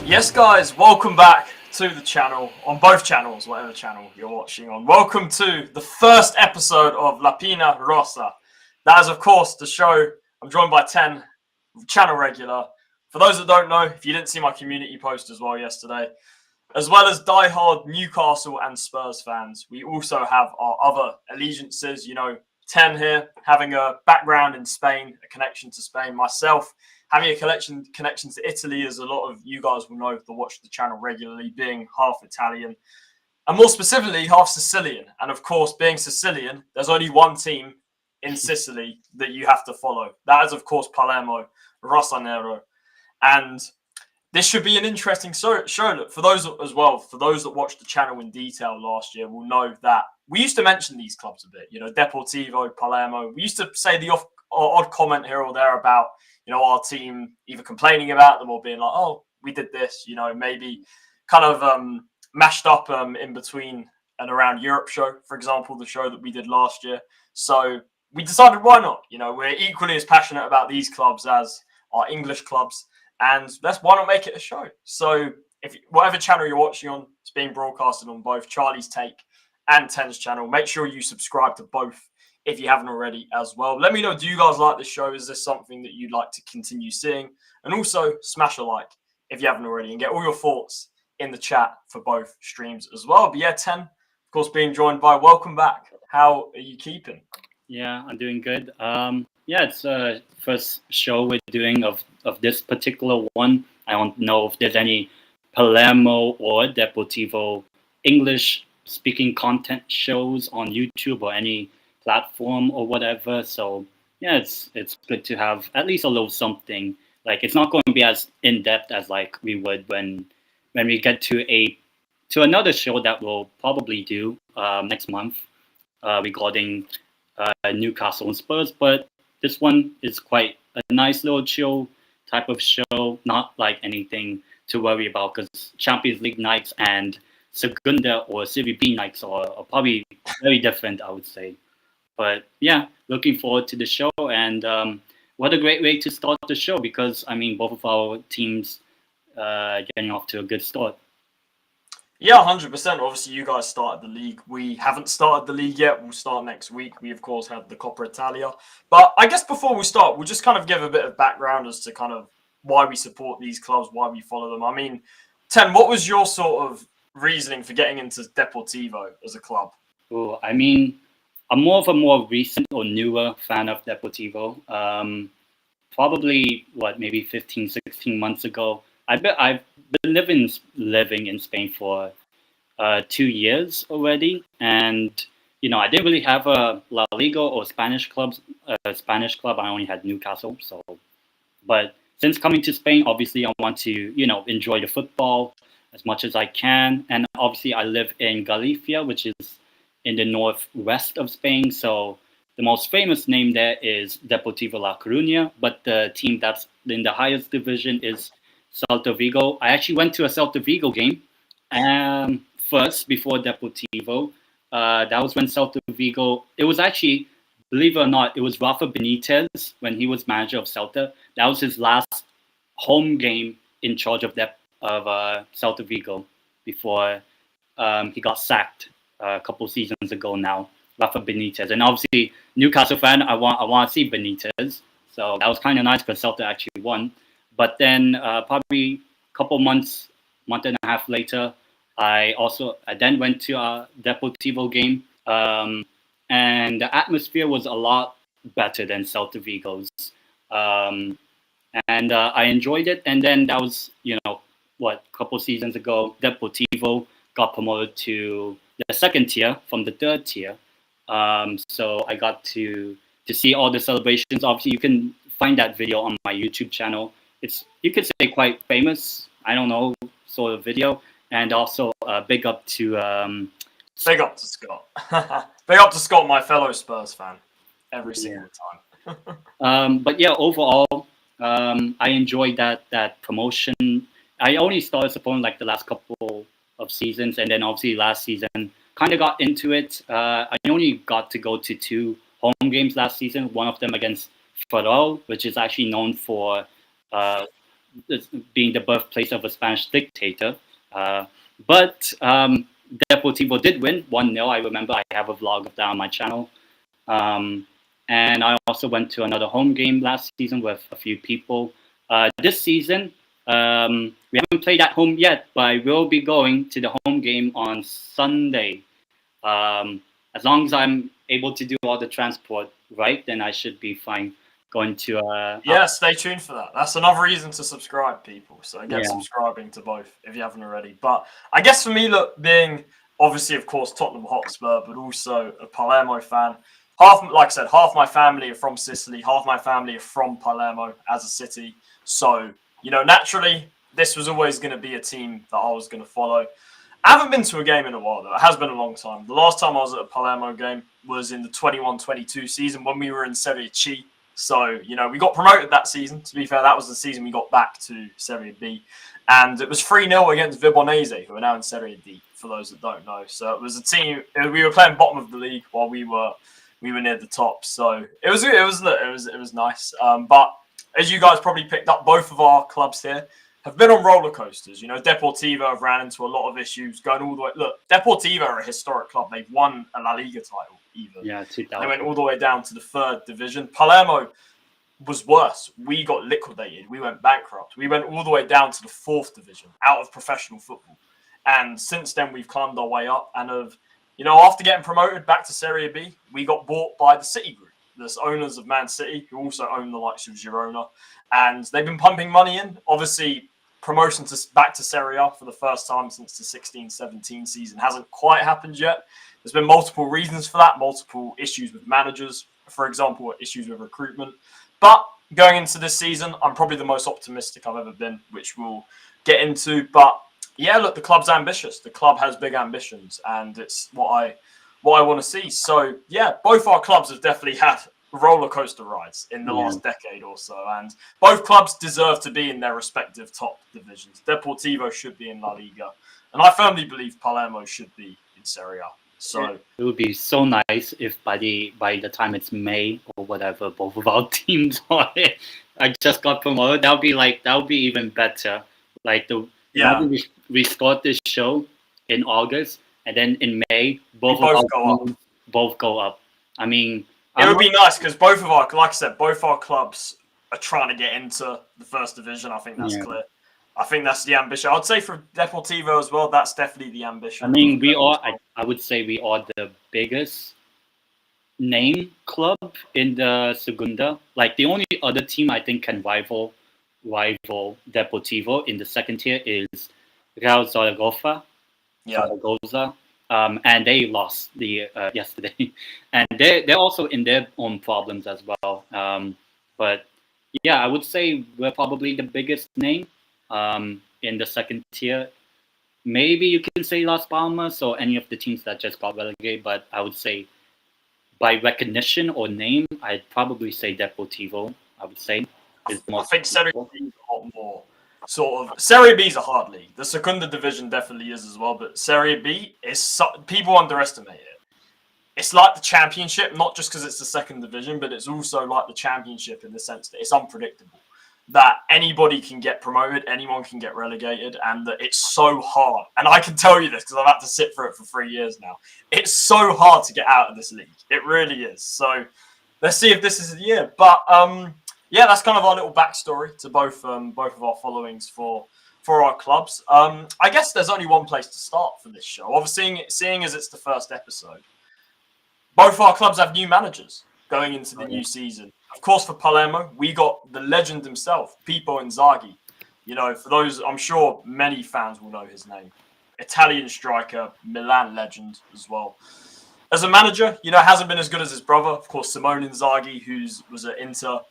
Yes, guys, welcome back to the channel, on both channels, whatever channel you're watching on. Welcome to the first episode of La PIÑA ROSA. That is, of course, the show. I'm joined by 10 channel regular. For those that don't know, if you didn't see my community post as well yesterday, as well as diehard Newcastle and Spurs fans, we also have our other allegiances. You know, 10 here, having a background in Spain, a connection to Spain. Myself, having a connection to Italy, as a lot of you guys will know that watch the channel regularly, being half Italian, and more specifically, half Sicilian. And of course, being Sicilian, there's only one team in Sicily that you have to follow. That is, of course, Palermo Rosanero. And this should be an interesting show. Look, for those as well, for those that watched the channel in detail last year, will know that we used to mention these clubs a bit. You know, Deportivo, Palermo. We used to say the odd comment here or there about, you know, our team either complaining about them or being like, oh, we did this, you know, maybe kind of mashed up in between and around Europe show, for example, the show that we did last year. So we decided, why not? You know, we're equally as passionate about these clubs as our English clubs, and why not make it a show? So if whatever channel you're watching on, it's being broadcasted on both Charlie's Take and 10's channel. Make sure you subscribe to both if you haven't already as well. Let me know, do you guys like this show? Is this something that you'd like to continue seeing? And also smash a like if you haven't already, and get all your thoughts in the chat for both streams as well. But yeah, 10, of course, being joined by, welcome back. How are you keeping? Yeah, I'm doing good. Yeah, it's first show we're doing of this particular one. I don't know if there's any Palermo or Deportivo English speaking content shows on YouTube or any platform or whatever. So yeah, it's good to have at least a little something. Like, it's not going to be as in depth as like we would when we get to another show that we'll probably do next month regarding Newcastle and Spurs. But this one is quite a nice little chill type of show, not like anything to worry about, because Champions League nights and Segunda or Serie B nights are probably very different, I would say. But yeah, looking forward to the show, and what a great way to start the show, because I mean, both of our teams getting off to a good start. Yeah, 100%. Obviously, you guys started the league. We haven't started the league yet. We'll start next week. We, of course, have the Coppa Italia. But I guess before we start, we'll just kind of give a bit of background as to kind of why we support these clubs, why we follow them. I mean, 10, what was your sort of reasoning for getting into Deportivo as a club? Oh, I mean, I'm more of a more recent or newer fan of Deportivo. probably maybe 15, 16 months ago. I've been living in Spain for 2 years already, and I didn't really have a La Liga or Spanish clubs. Spanish club, I only had Newcastle. So, but since coming to Spain, obviously I want to enjoy the football as much as I can, and obviously I live in Galicia, which is in the northwest of Spain. So the most famous name there is Deportivo La Coruña, but the team that's in the highest division is Celta Vigo. I actually went to a Celta Vigo game first before Deportivo. That was when Celta Vigo. It was actually, believe it or not, it was Rafa Benitez when he was manager of Celta. That was his last home game in charge of Celta Vigo before he got sacked a couple seasons ago now. Rafa Benitez, and obviously Newcastle fan, I want to see Benitez. So that was kind of nice because Celta actually won. But then probably a couple month and a half later, I then went to a Deportivo game, and the atmosphere was a lot better than Celta Vigo's, and I enjoyed it. And then that was a couple seasons ago, Deportivo got promoted to the second tier from the third tier. So I got to see all the celebrations. Obviously, you can find that video on my YouTube channel. It's, you could say, quite famous. I don't know, sort of video. And also big up to big up to Scott. Big up to Scott, my fellow Spurs fan, every single time. But yeah, overall, I enjoyed that promotion. I only started supporting like the last couple of seasons, and then obviously last season kind of got into it. I only got to go to 2 home games last season. One of them against Ferrol, which is actually known for being the birthplace of a Spanish dictator. But Deportivo did win 1-0. I remember I have a vlog of that on my channel. And I also went to another home game last season with a few people. This season, we haven't played at home yet, but I will be going to the home game on Sunday. As long as I'm able to do all the transport right, then I should be fine going to... yeah, stay tuned for that. That's another reason to subscribe, people. So get subscribing to both if you haven't already. But I guess for me, look, being obviously, of course, Tottenham Hotspur, but also a Palermo fan, like I said, half my family are from Sicily, half my family are from Palermo as a city. So, naturally, this was always going to be a team that I was going to follow. I haven't been to a game in a while, though. It has been a long time. The last time I was at a Palermo game was in the 21-22 season when we were in Serie C. So, we got promoted that season. To be fair, that was the season we got back to Serie B. And it was 3-0 against Vibonese, who are now in Serie D, for those that don't know. So it was a team, we were playing bottom of the league while we were near the top. So it was nice. But as you guys probably picked up, both of our clubs here have been on roller coasters. Deportivo have ran into a lot of issues going all the way. Look, Deportivo are a historic club. They've won a La Liga title even. Yeah, 2000. They went all the way down to the 3rd division. Palermo was worse. We got liquidated. We went bankrupt. We went all the way down to the 4th division, out of professional football. And since then, we've climbed our way up. And after getting promoted back to Serie B, we got bought by the City Group, the owners of Man City, who also own the likes of Girona. And they've been pumping money in. Obviously, promotion back to Serie A for the first time since the 16-17 season hasn't quite happened yet. There's been multiple reasons for that, multiple issues with managers, for example, issues with recruitment. But going into this season, I'm probably the most optimistic I've ever been, which we'll get into. But yeah, look, the club's ambitious. The club has big ambitions, and it's what I want to see. So yeah, both our clubs have definitely had roller coaster rides in the last decade or so, and both clubs deserve to be in their respective top divisions. Deportivo should be in La Liga, and I firmly believe Palermo should be in Serie A. So it would be so nice if by the time it's May or whatever, both of our teams are I just got promoted. That would be even better. We start this show in August, and then in May both go up. I mean, it would be nice because both our clubs are trying to get into the 1st division. I think that's clear. I think that's the ambition. I'd say for Deportivo as well, that's definitely the ambition. I mean, I would say we are the biggest name club in the Segunda. Like the only other team I think can rival Deportivo in the second tier is Real Zaragoza. Yeah. And they lost yesterday, and they're also in their own problems as well. But yeah, I would say we're probably the biggest name in the second tier. Maybe you can say Las Palmas or any of the teams that just got relegated, but I would say by recognition or name, I'd probably say Deportivo. I would say is the I most. think Serie B is a lot more sort of. Serie B is a hard league. The Segunda division definitely is as well, but Serie B is people underestimate it. It's like the championship, not just because it's the second division, but it's also like the championship in the sense that it's unpredictable. That anybody can get promoted, anyone can get relegated, and that it's so hard. And I can tell you this because I've had to sit through it for 3 years now. It's so hard to get out of this league. It really is. So let's see if this is the year. But yeah, that's kind of our little backstory to both of our followings for our clubs. I guess there's only one place to start for this show. Obviously, seeing as it's the first episode, both our clubs have new managers going into the new season. Of course, for Palermo, we got the legend himself, Pippo Inzaghi. You know, for those, I'm sure many fans will know his name. Italian striker, Milan legend as well. As a manager, you know, hasn't been as good as his brother. Of course, Simone Inzaghi, who was at Inter,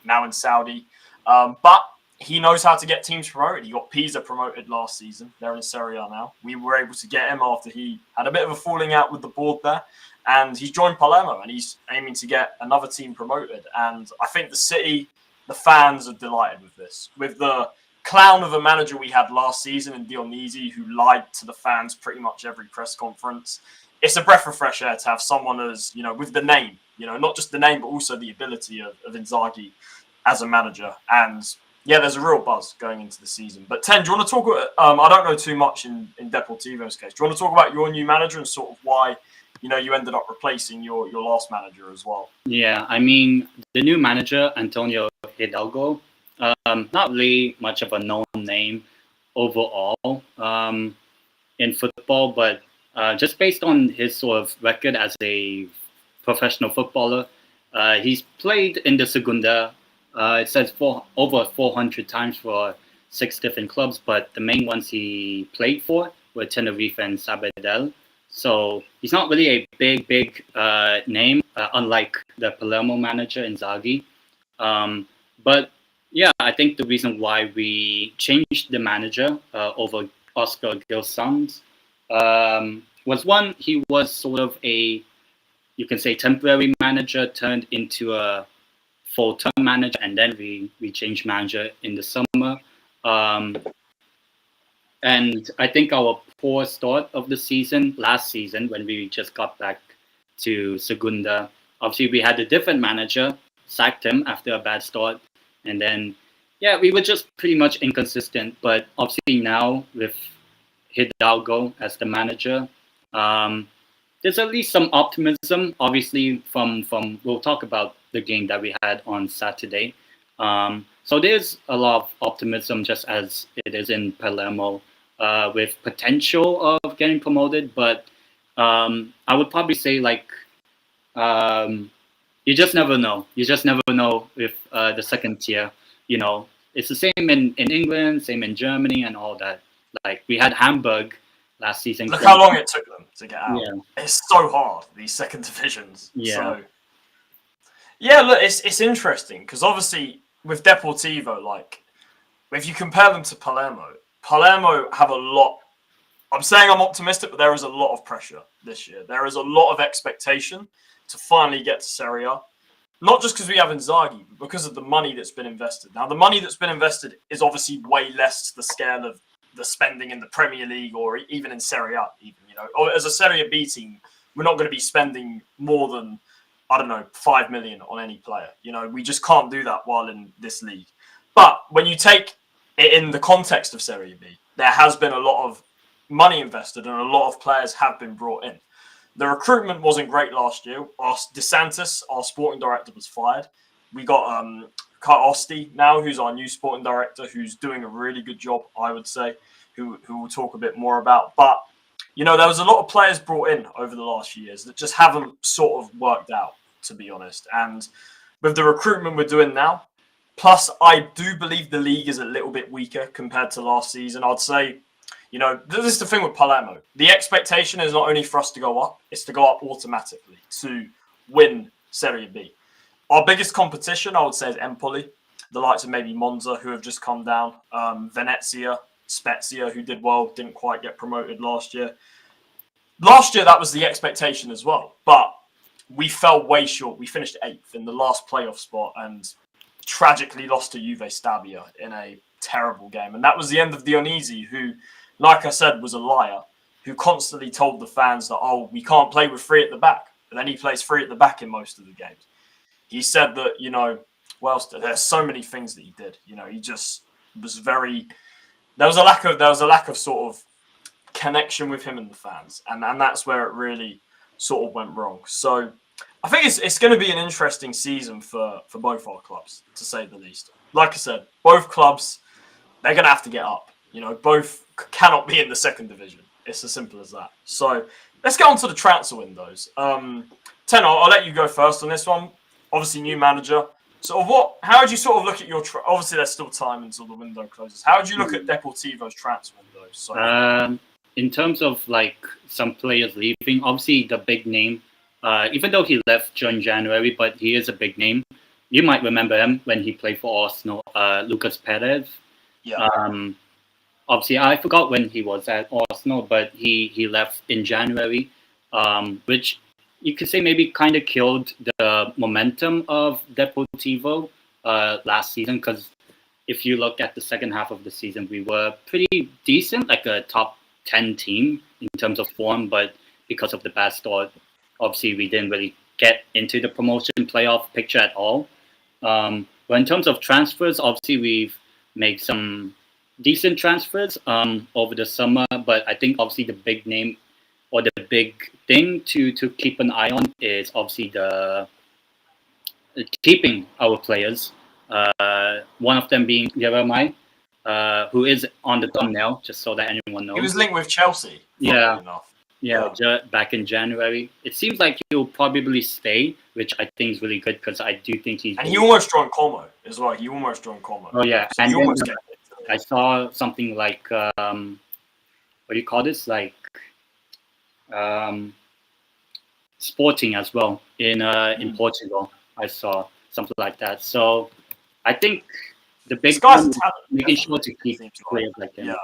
now in Saudi. But he knows how to get teams promoted. He got Pisa promoted last season. They're in Serie A now. We were able to get him after he had a bit of a falling out with the board there. And he's joined Palermo and he's aiming to get another team promoted. And I think the city, the fans are delighted with this. With the clown of a manager we had last season in Dionisi, who lied to the fans pretty much every press conference, it's a breath of fresh air to have someone as, you know, with the name, you know, not just the name, but also the ability of Inzaghi as a manager. And yeah, there's a real buzz going into the season. But Ten, do you want to talk, I don't know too much in Deportivo's case. Do you want to talk about your new manager and sort of why, you know, you ended up replacing your last manager as well? Yeah, I mean, the new manager, Antonio Hidalgo, not really much of a known name overall in football, but just based on his sort of record as a professional footballer, he's played in the Segunda, it says over 400 times for 6 different clubs, but the main ones he played for were Tenerife and Sabadell. So he's not really a big name, unlike the Palermo manager Inzaghi. But yeah, I think the reason why we changed the manager over Oscar Gilsons was one, he was sort of you can say, temporary manager turned into a full-term manager, and then we changed manager in the summer. And I think our poor start of the season, last season, when we just got back to Segunda, obviously we had a different manager, sacked him after a bad start. And then, yeah, we were just pretty much inconsistent. But obviously now with Hidalgo as the manager, there's at least some optimism, obviously, from we'll talk about the game that we had on Saturday. So there's a lot of optimism, just as it is in Palermo, with potential of getting promoted. But I would probably say, like, you just never know. You just never know with the second tier. You know, it's the same in England, same in Germany, and all that. Like, we had Hamburg last season. Look how long it took them to get out. Yeah. It's so hard, these second divisions. Yeah. So, yeah, look, it's interesting because obviously with Deportivo, like, if you compare them to Palermo have a lot. I'm saying I'm optimistic, but there is a lot of pressure this year. There is a lot of expectation to finally get to Serie A. Not just because we have Inzaghi, but because of the money that's been invested. Now, the money that's been invested is obviously way less to the scale of the spending in the Premier League or even in Serie A. Even, you know, or as a Serie B team, we're not going to be spending more than, I don't know, 5 million on any player. You know, we just can't do that while in this league. But when you take it in the context of Serie B, there has been a lot of money invested and a lot of players have been brought in. The recruitment wasn't great last year. DeSantis, our sporting director, was fired. We got Osti now, who's our new sporting director, who's doing a really good job, I would say, who we'll talk a bit more about. But you know, there was a lot of players brought in over the last few years that just haven't sort of worked out, to be honest. And with the recruitment we're doing now, plus I do believe the league is a little bit weaker compared to last season. I'd say, you know, this is the thing with Palermo. The expectation is not only for us to go up, it's to go up automatically to win Serie B. Our biggest competition, I would say, is Empoli, the likes of maybe Monza, who have just come down, Venezia, Spezia, who did well, didn't quite get promoted last year. Last year, that was the expectation as well, but we fell way short. We finished 8th in the last playoff spot and tragically lost to Juve Stabia in a terrible game. And that was the end of Dionisi, who, like I said, was a liar, who constantly told the fans that, oh, we can't play with 3 at the back. But then he plays 3 at the back in most of the games. He said that, you know, well, there's so many things that he did. You know, he just was very... There was a lack of sort of connection with him and the fans. And that's where it really sort of went wrong. So I think it's going to be an interesting season for both our clubs, to say the least. Like I said, both clubs, they're going to have to get up. You know, both cannot be in the 2nd division. It's as simple as that. So let's get on to the transfer windows. Ten, I'll let you go first on this one. Obviously, new manager. So how would you sort of look at your... obviously, there's still time until the window closes. How would you look at Deportivo's transfer window? So, in terms of, like, some players leaving, obviously, the big name, even though he left during January, but he is a big name. You might remember him when he played for Arsenal, Lucas Perez. Yeah. Obviously, I forgot when he was at Arsenal, but he left in January, which you could say maybe kind of killed the momentum of Deportivo last season, because if you look at the second half of the season, we were pretty decent, like a top 10 team in terms of form, but because of the bad start, obviously we didn't really get into the promotion playoff picture at all. But in terms of transfers, obviously we've made some decent transfers over the summer, but I think obviously the big name or the big thing to keep an eye on is obviously the keeping our players. One of them being Jeremiah, who is on the thumbnail, just so that anyone knows. He was linked with Chelsea. Yeah, back in January. It seems like he'll probably stay, which I think is really good because I do think he's... And he almost joined Como as well. He almost joined Como. Oh, yeah. So and then, I saw something like, what do you call this? Like, Sporting as well in Portugal. I saw something like that. So I think the big thing is making sure to keep players like him.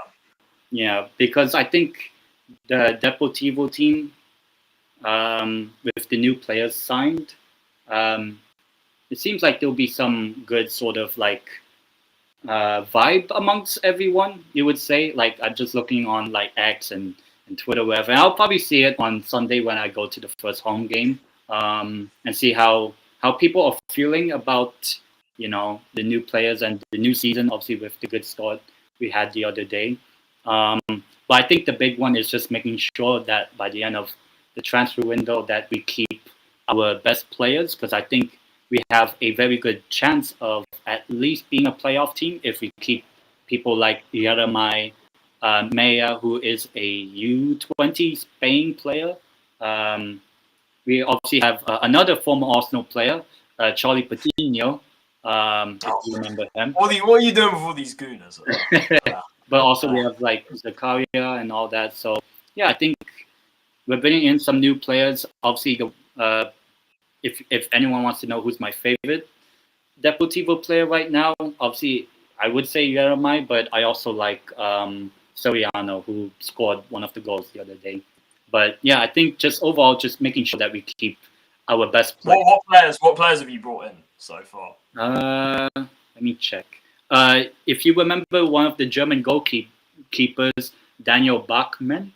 Yeah, because I think the Deportivo team, with the new players signed, it seems like there'll be some good sort of like vibe amongst everyone, you would say. Like, I'm just looking on like X and Twitter, wherever. And I'll probably see it on Sunday when I go to the first home game, and see how people are feeling about, you know, the new players and the new season, obviously with the good start we had the other day. But I think the big one is just making sure that by the end of the transfer window that we keep our best players, because I think we have a very good chance of at least being a playoff team if we keep people like Jeremiah, Maya, who is a U20 Spain player. We obviously have another former Arsenal player, Charlie Patino. If you remember him. What are you doing with all these gooners? But also we have like Zakaria and all that. So yeah, I think we're bringing in some new players. Obviously, if anyone wants to know who's my favorite Deportivo player right now, obviously I would say Jeremiah, but I also like Soriano, who scored one of the goals the other day. But yeah, I think just overall, just making sure that we keep our best players. What players have you brought in so far? Let me check. If you remember one of the German goalkeepers, Daniel Bachmann.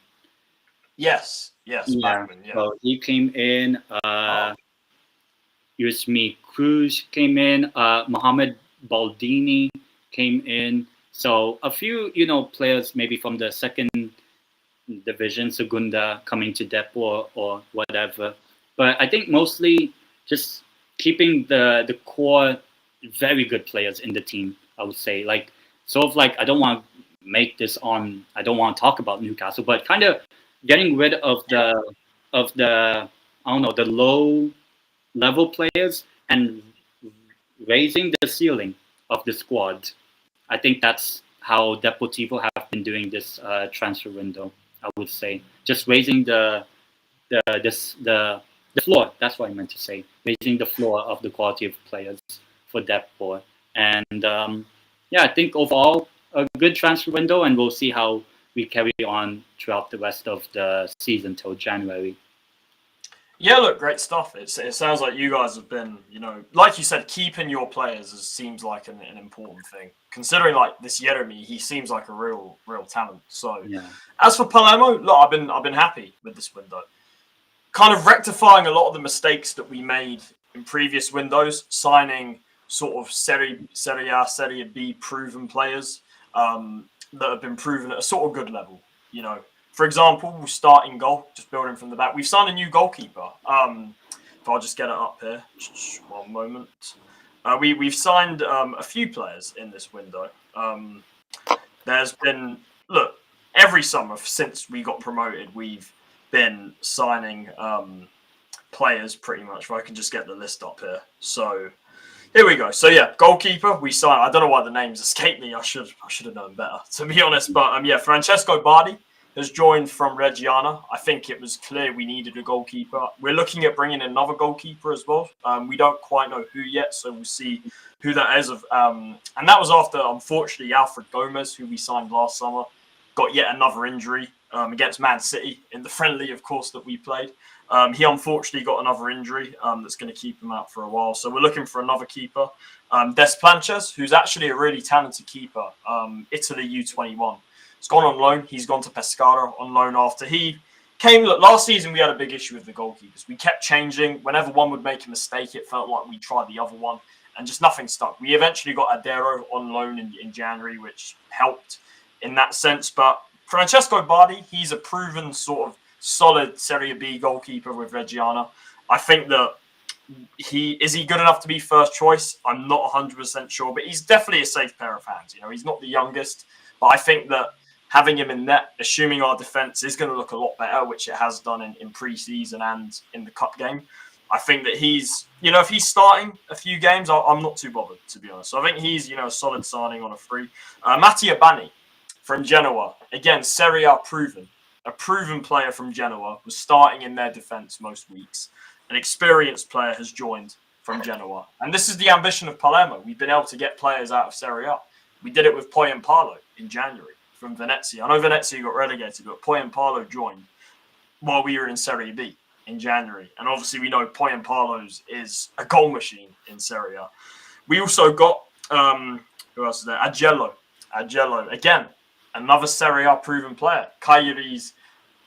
Yes, Bachmann, yeah. So he came in. Yusmi Cruz came in. Mohamed Baldini came in. So a few, players maybe from the second division, Segunda, coming to Depor or whatever. But I think mostly just keeping the core very good players in the team, I would say. I don't want to talk about Newcastle, but kind of getting rid of the I don't know, the low level players and raising the ceiling of the squad. I think that's how Deportivo have been doing this transfer window. I would say just raising the floor. That's what I meant to say. Raising the floor of the quality of players for Depor. And yeah, I think overall a good transfer window, and we'll see how we carry on throughout the rest of the season till January. Yeah, look, great stuff. It sounds like you guys have been, like you said, keeping your players seems like an important thing. Considering like this Jeremy, he seems like a real talent. So, Yeah. as for Palermo, look, I've been happy with this window. Kind of rectifying a lot of the mistakes that we made in previous windows, signing sort of Serie A, Serie B proven players that have been proven at a sort of good level. For example, we'll start in goal, just building from the back. We've signed a new goalkeeper. If I'll just get it up here, just one moment. We've signed a few players in this window. There's been, look, every summer since we got promoted, we've been signing players pretty much. If I can just get the list up here. So here we go. So yeah, goalkeeper, we signed. I don't know why the names escaped me. I should have known better, to be honest. But yeah, Francesco Bardi has joined from Reggiana. I think it was clear we needed a goalkeeper. We're looking at bringing another goalkeeper as well. We don't quite know who yet, so we'll see who that is. And that was after, unfortunately, Alfred Gomez, who we signed last summer, got yet another injury against Man City in the friendly, of course, that we played. He unfortunately got another injury that's going to keep him out for a while. So we're looking for another keeper. Des Planches, who's actually a really talented keeper, Italy U21. He's gone on loan. He's gone to Pescara on loan after he came. Look, last season we had a big issue with the goalkeepers. We kept changing. Whenever one would make a mistake, it felt like we tried the other one, and just nothing stuck. We eventually got Adero on loan in January, which helped in that sense. But Francesco Bardi, he's a proven sort of solid Serie B goalkeeper with Reggiana. I think that is he good enough to be first choice? I'm not 100% sure, but he's definitely a safe pair of hands. He's not the youngest, but I think that having him in net, assuming our defence is going to look a lot better, which it has done in pre-season and in the cup game. I think that he's, if he's starting a few games, I'm not too bothered, to be honest. So I think he's, a solid signing on a free. Mattia Bani from Genoa, again, Serie A proven. A proven player from Genoa was starting in their defence most weeks. An experienced player has joined from Genoa. And this is the ambition of Palermo. We've been able to get players out of Serie A. We did it with Poi and Paolo in January from Venezia. I know Venezia got relegated, but Poi and Paolo joined while we were in Serie B in January. And obviously we know Poi and Paolo's is a goal machine in Serie A. We also got, who else is there? Agello, again, another Serie A proven player. Cagliari's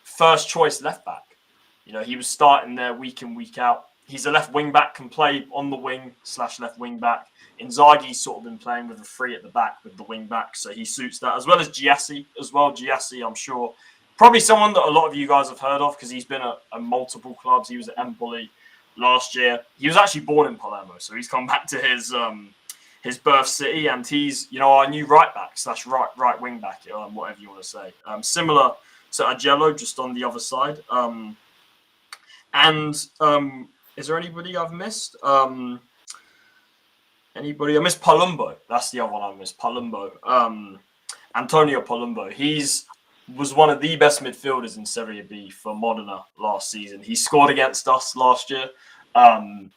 first choice left back. He was starting there week in, week out. He's a left wing back, can play on the wing / left wing back. Inzaghi's sort of been playing with a three at the back with the wing back, so he suits that, as well as Giassi as well. Giassi, I'm sure, probably someone that a lot of you guys have heard of because he's been at multiple clubs. He was at Empoli last year. He was actually born in Palermo, so he's come back to his birth city, and he's our new right back / right wing back, whatever you want to say. Similar to Agello, just on the other side. Is there anybody I've missed? Anybody? I missed Palumbo. That's the other one I missed. Palumbo. Antonio Palumbo. Was one of the best midfielders in Serie B for Modena last season. He scored against us last year. And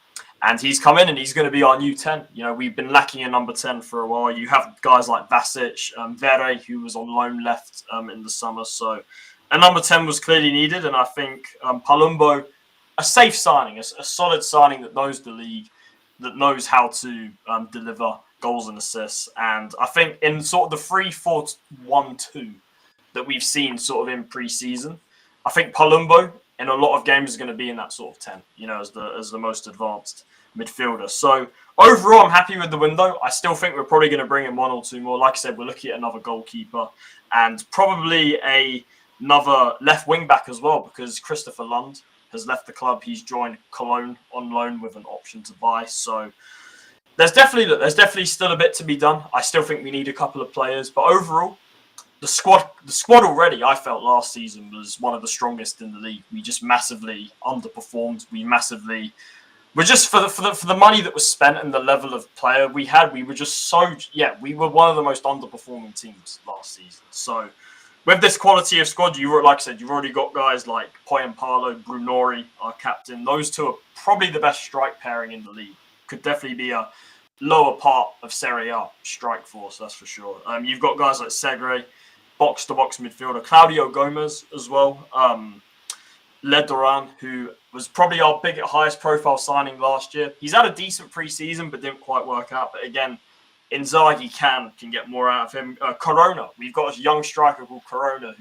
he's come in and he's going to be our new 10. We've been lacking a number 10 for a while. You have guys like Vasic, Vere, who was on loan left in the summer. So a number 10 was clearly needed. And I think Palumbo, a safe signing, a solid signing that knows the league, that knows how to deliver goals and assists. And I think in sort of the 3-4-1-2 that we've seen sort of in pre-season, I think Palumbo in a lot of games is going to be in that sort of 10, as the most advanced midfielder. So overall, I'm happy with the window. I still think we're probably going to bring in one or two more. Like I said, we're looking at another goalkeeper and probably another left wing back as well, because Christopher Lund has left the club. He's joined Cologne on loan with an option to buy. So there's definitely still a bit to be done. I still think we need a couple of players, but overall, the squad already, I felt last season was one of the strongest in the league. We just massively underperformed. We're just for the money that was spent and the level of player we had, we were just we were one of the most underperforming teams last season. So with this quality of squad, like I said, you've already got guys like Poyampalo, Brunori, our captain. Those two are probably the best strike pairing in the league. Could definitely be a lower part of Serie A strike force, that's for sure. You've got guys like Segre, box-to-box midfielder, Claudio Gomez as well. Ledoran, who was probably our highest profile signing last year. He's had a decent pre-season, but didn't quite work out. But again, Inzaghi can get more out of him. Corona, we've got a young striker called Corona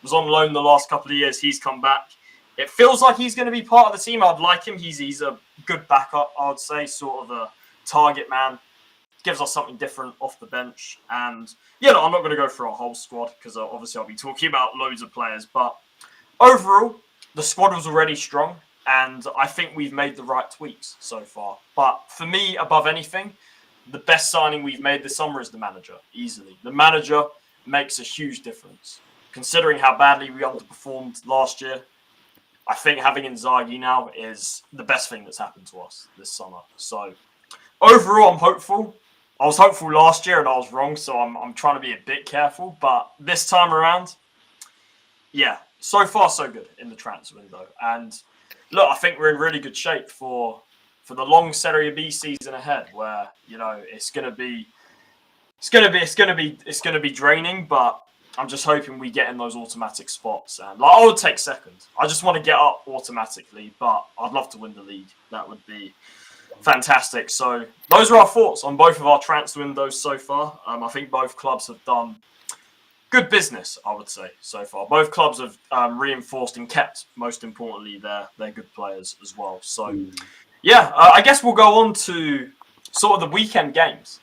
was on loan the last couple of years. He's come back. It feels like he's going to be part of the team. I'd like him. He's a good backup, I would say, sort of a target man. Gives us something different off the bench. And I'm not going to go through our whole squad because obviously I'll be talking about loads of players. But overall, the squad was already strong, and I think we've made the right tweaks so far. But for me, above anything, the best signing we've made this summer is the manager, easily. The manager makes a huge difference. Considering how badly we underperformed last year, I think having Inzaghi now is the best thing that's happened to us this summer. So overall, I'm hopeful. I was hopeful last year and I was wrong, so I'm trying to be a bit careful. But this time around, so far so good in the transfer window. And look, I think we're in really good shape for the long Serie B season ahead, where it's going to be draining, but I'm just hoping we get in those automatic spots. And I would take second. I just want to get up automatically, but I'd love to win the league. That would be fantastic. So those are our thoughts on both of our transfer windows so far. I think both clubs have done good business, I would say, so far. Both clubs have reinforced and kept, most importantly, their good players as well. So, I guess we'll go on to sort of the weekend games.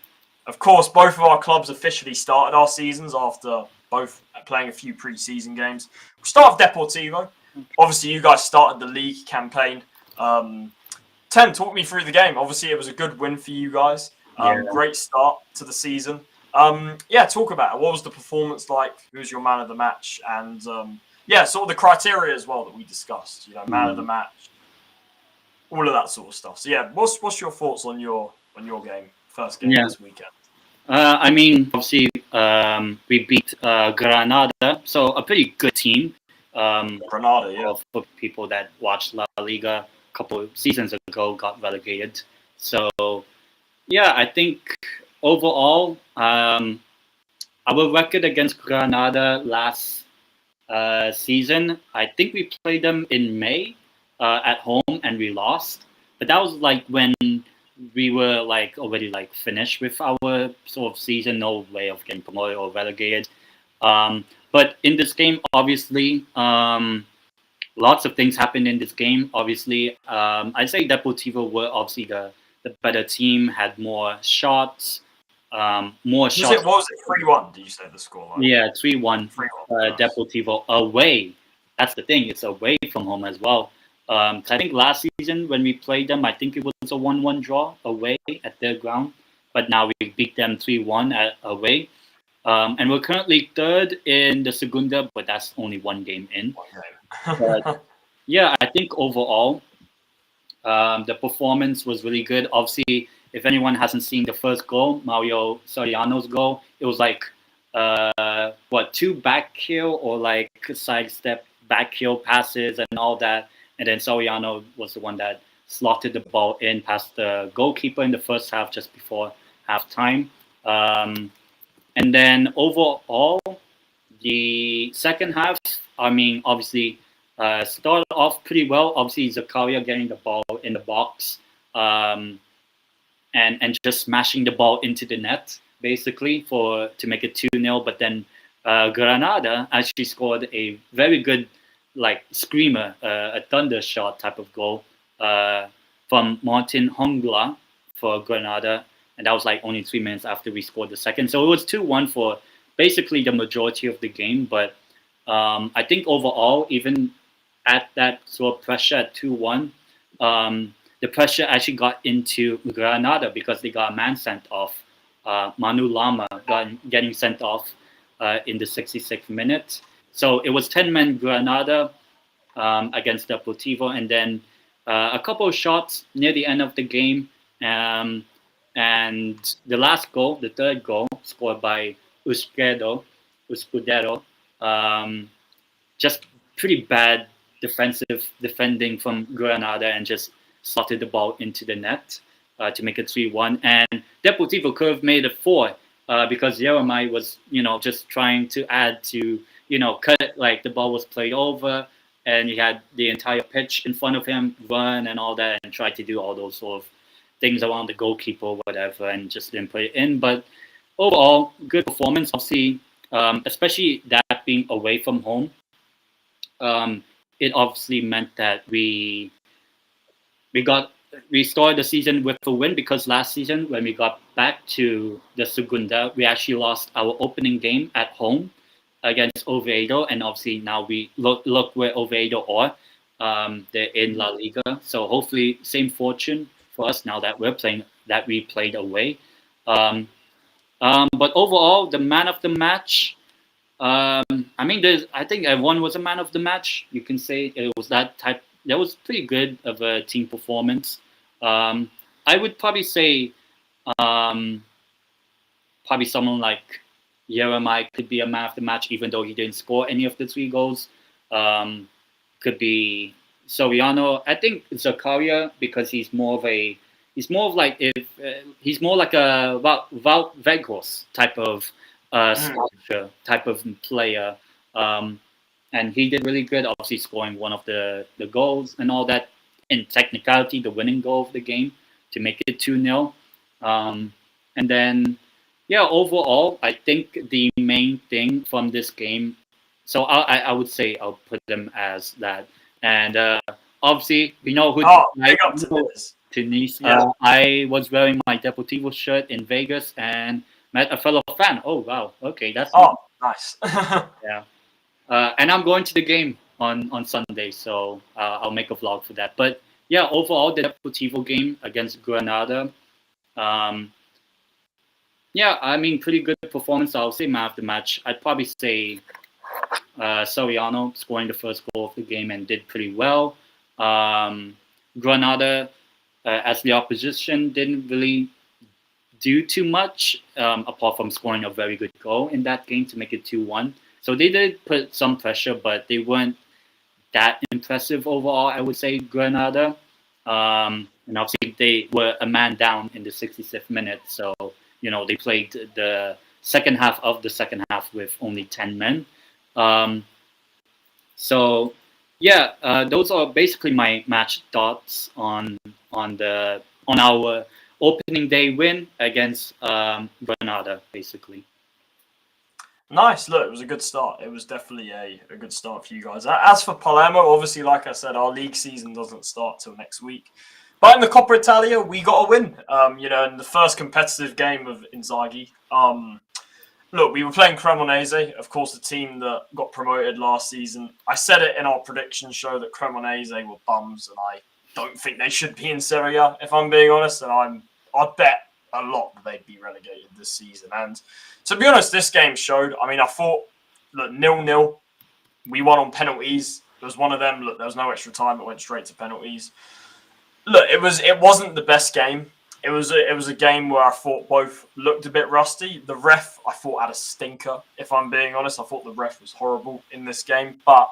Of course, both of our clubs officially started our seasons after both playing a few pre-season games. We'll start with Deportivo. Obviously, you guys started the league campaign. Ten, talk me through the game. Obviously, it was a good win for you guys. Great start to the season. Talk about it. What was the performance like? Who was your man of the match? And sort of the criteria as well that we discussed. Man of the match, all of that sort of stuff. So what's your thoughts on your game, first game this weekend? Obviously, we beat Granada, so a pretty good team. Granada, for people that watched La Liga a couple of seasons ago, got relegated. So, I think overall, our record against Granada last season, I think we played them in May at home and we lost. But that was like when we were already finished with our sort of season, no way of getting promoted or relegated. But in this game, obviously, lots of things happened in this game. Obviously, I'd say Deportivo were obviously the better team, had more shots. What was it? 3-1? Did you say the score? 3-1. Deportivo away. That's the thing. It's away from home as well. I think last season when we played them, I think it was a 1-1 draw away at their ground. But now we beat them 3-1 away. And we're currently third in the Segunda, but that's only one game in. But, I think overall, the performance was really good. Obviously, if anyone hasn't seen the first goal, Mario Soriano's goal, it was two back heel or sidestep back heel passes and all that. And then Soriano was the one that slotted the ball in past the goalkeeper in the first half just before halftime. And then overall, the second half, obviously, started off pretty well. Obviously, Zakaria getting the ball in the box and just smashing the ball into the net, basically, to make it 2-0. But then Granada actually scored a very good screamer, a thunder shot type of goal from Martin Hongla for Granada. And that was only 3 minutes after we scored the second. So it was 2-1 for basically the majority of the game. But I think overall, even at that sort of pressure at 2-1, the pressure actually got into Granada because they got a man sent off. Manu Lama getting sent off. in the 66th minute. So it was 10-man Granada against Deportivo, and then a couple of shots near the end of the game. And the last goal, the third goal, scored by Uskudero, just pretty bad defending from Granada and just slotted the ball into the net to make it 3-1. And Deportivo could have made it 4 because Jeremiah was, just trying to add to, cut it, like the ball was played over and he had the entire pitch in front of him, run and all that, and tried to do all those sort of things around the goalkeeper or whatever, and just didn't put it in. But overall, good performance. Obviously, especially that being away from home, it obviously meant that we started the season with a win, because last season when we got back to the Segunda, we actually lost our opening game at home against Oviedo, and obviously now we look where Oviedo are. They're in La Liga, so hopefully same fortune for us now that we played away. But overall, the man of the match. I think everyone was a man of the match. You can say it was that type. That was pretty good of a team performance. I would probably say, probably someone like Jeremiah could be a man of the match, even though he didn't score any of the 3 goals. Could be Soriano. I think Zakaria, because he's more like a Vegas type of structure, type of player. And he did really good, obviously scoring one of the goals and all that, in technicality, the winning goal of the game to make it 2-0. And then, overall, I think the main thing from this game, so I would say I'll put them as that. And obviously, we know who Tunis. I was wearing my Deportivo shirt in Vegas and met a fellow fan. Oh, wow. Okay, that's nice. Yeah. And I'm going to the game on Sunday, so I'll make a vlog for that. But yeah, overall, the Deportivo game against Granada, pretty good performance. I'll say man of the match. I'd probably say Soriano scoring the first goal of the game and did pretty well. Granada, as the opposition, didn't really do too much apart from scoring a very good goal in that game to make it 2-1. So they did put some pressure, but they weren't that impressive overall, I would say, Granada. And obviously they were a man down in the 66th minute. So, they played the second half of the second half with only 10 men. Those are basically my match thoughts on our opening day win against Granada, basically. Nice. Look, it was a good start. It was definitely a good start for you guys. As for Palermo, obviously, like I said, our league season doesn't start till next week. But in the Coppa Italia, we got a win. In the first competitive game of Inzaghi. Look, we were playing Cremonese, of course, the team that got promoted last season. I said it in our prediction show that Cremonese were bums, and I don't think they should be in Serie A, if I'm being honest. And I'd bet a lot that they'd be relegated this season. And to be honest, this game showed. I thought, look, 0-0. We won on penalties. It was one of them. Look, there was no extra time. It went straight to penalties. Look, it wasn't the best game. It was a game where I thought both looked a bit rusty. The ref, I thought, had a stinker, if I'm being honest. I thought the ref was horrible in this game. But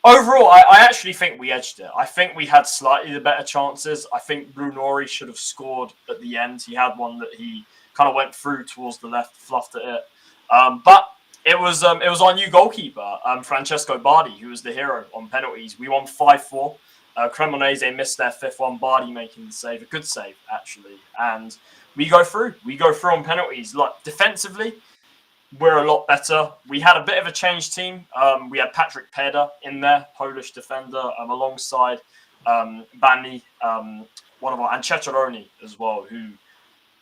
overall, I actually think we edged it. I think we had slightly the better chances. I think Brunori should have scored at the end. He had one that he kind of went through towards the left, fluffed at it. But it was our new goalkeeper, Francesco Bardi, who was the hero on penalties. We won 5-4. Cremonese missed their 5th one. Bardi making the save, a good save actually, and we go through. We go through on penalties. Like defensively, we're a lot better. We had a bit of a changed team. We had Patrick Peda in there, Polish defender, alongside Bani, and Ceccaroni as well, who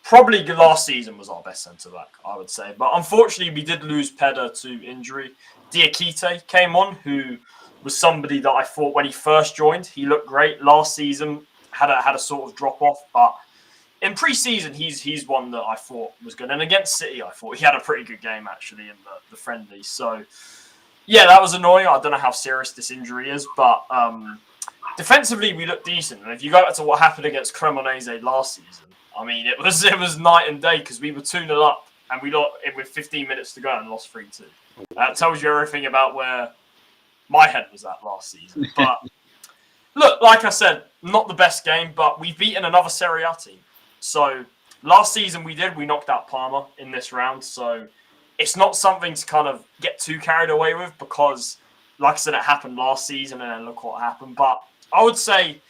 probably last season was our best centre back, I would say. But unfortunately, we did lose Peda to injury. Diakite came on, who was somebody that I thought when he first joined, he looked great. Last season had a sort of drop off, but in pre-season, he's one that I thought was good. And against City, I thought he had a pretty good game, actually, in the friendly. So, yeah, that was annoying. I don't know how serious this injury is, but defensively, we looked decent. And if you go back to what happened against Cremonese last season, I mean, it was night and day because we were 2-0 up and we got it with 15 minutes to go and lost 3-2. That tells you everything about where my head was at last season. But look, like I said, not the best game, but we've beaten another Serie A team. So last season we knocked out Parma in this round. So it's not something to kind of get too carried away with because, like I said, it happened last season and then look what happened. But I would say,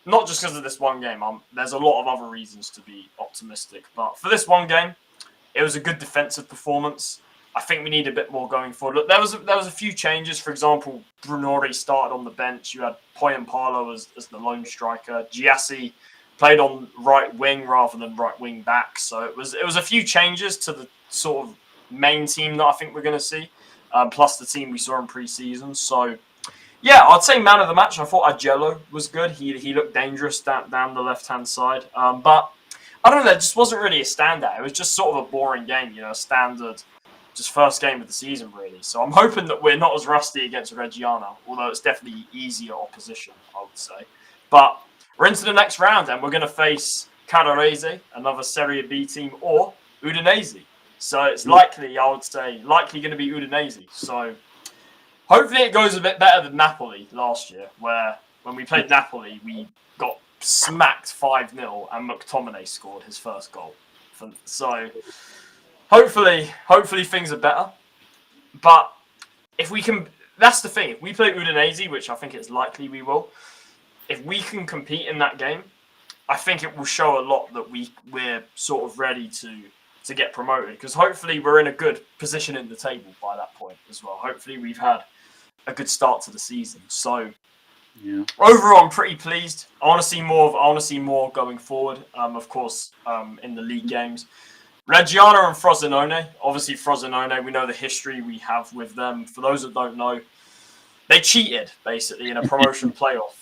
not just because of this one game, there's a lot of other reasons to be optimistic. But for this one game, it was a good defensive performance. I think we need a bit more going forward. Look, there was a few changes. For example, Brunori started on the bench. You had Poyampalo as the lone striker. Giassi played on right wing rather than right wing back. So it was a few changes to the sort of main team that I think we're going to see, plus the team we saw in pre-season. So yeah, I'd say man of the match. I thought Agello was good. He looked dangerous down the left-hand side. But I don't know, there just wasn't really a standout. It was just sort of a boring game, a standard, just first game of the season, really. So I'm hoping that we're not as rusty against Reggiana, although it's definitely easier opposition, I would say. But we're into the next round, and we're going to face Calarese, another Serie B team, or Udinese. So it's likely, I would say, going to be Udinese. So hopefully it goes a bit better than Napoli last year, where when we played Napoli, we got smacked 5-0 and McTominay scored his first goal. So hopefully things are better. But if we can, that's the thing. If we play Udinese, which I think it's likely we will, if we can compete in that game, I think it will show a lot that we're sort of ready to get promoted, because hopefully we're in a good position in the table by that point as well. Hopefully we've had a good start to the season. So yeah, overall I'm pretty pleased. I want to see more going forward. Of course, in the league games. Reggiana and Frosinone. Obviously Frosinone, we know the history we have with them. For those that don't know, they cheated basically in a promotion playoff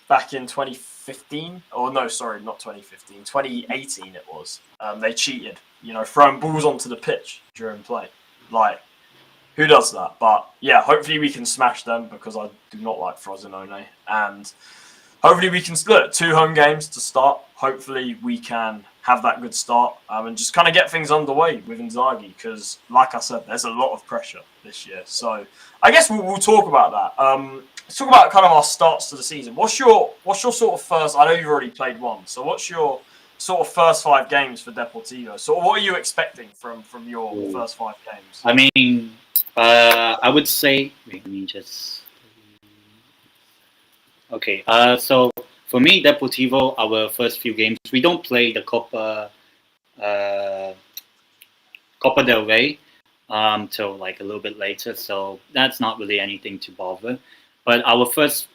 back in 2015. Or no, sorry, not 2015. 2018 it was. They cheated, throwing balls onto the pitch during play. Like, who does that? But yeah, hopefully we can smash them, because I do not like Frosinone. And hopefully we can split 2 home games to start. Hopefully we can have that good start and just kind of get things underway with Inzaghi, because, like I said, there's a lot of pressure this year. So I guess we'll talk about that. Let's talk about kind of our starts to the season. What's your sort of first? I know you've already played one. So what's your sort of first 5 games for Deportivo? So what are you expecting from your first 5 games? I mean, I would say, let me just. Okay, so for me, Deportivo, our first few games, we don't play the Copa del Rey till like a little bit later, so that's not really anything to bother. But our first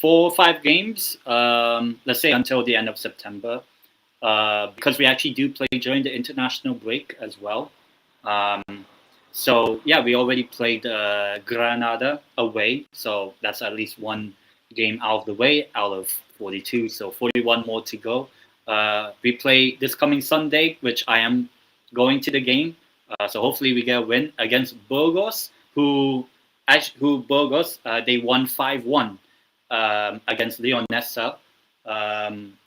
4 or 5 games, let's say until the end of September, because we actually do play during the international break as well. So yeah, we already played Granada away, so that's at least 1 game out of the way out of 42, so 41 more to go. We play this coming Sunday, which I am going to the game, so hopefully we get a win against Burgos, who Burgos, they won 5-1 against Leonessa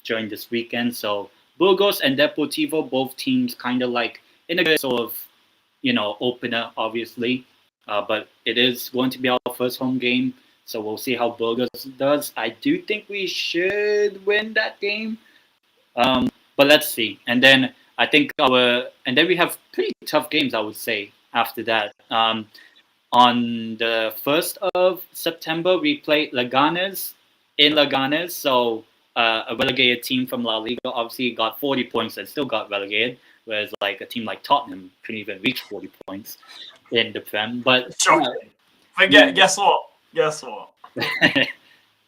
during this weekend. So Burgos and Deportivo, both teams kind of like in a good sort of, opener, obviously, but it is going to be our first home game. So we'll see how Burgos does. I do think we should win that game, but let's see. And then I think then we have pretty tough games, I would say, after that. On the 1st of September, we play Leganes in Leganes. So a relegated team from La Liga obviously got 40 points and still got relegated, whereas like a team like Tottenham couldn't even reach 40 points in the Prem. But Guess what?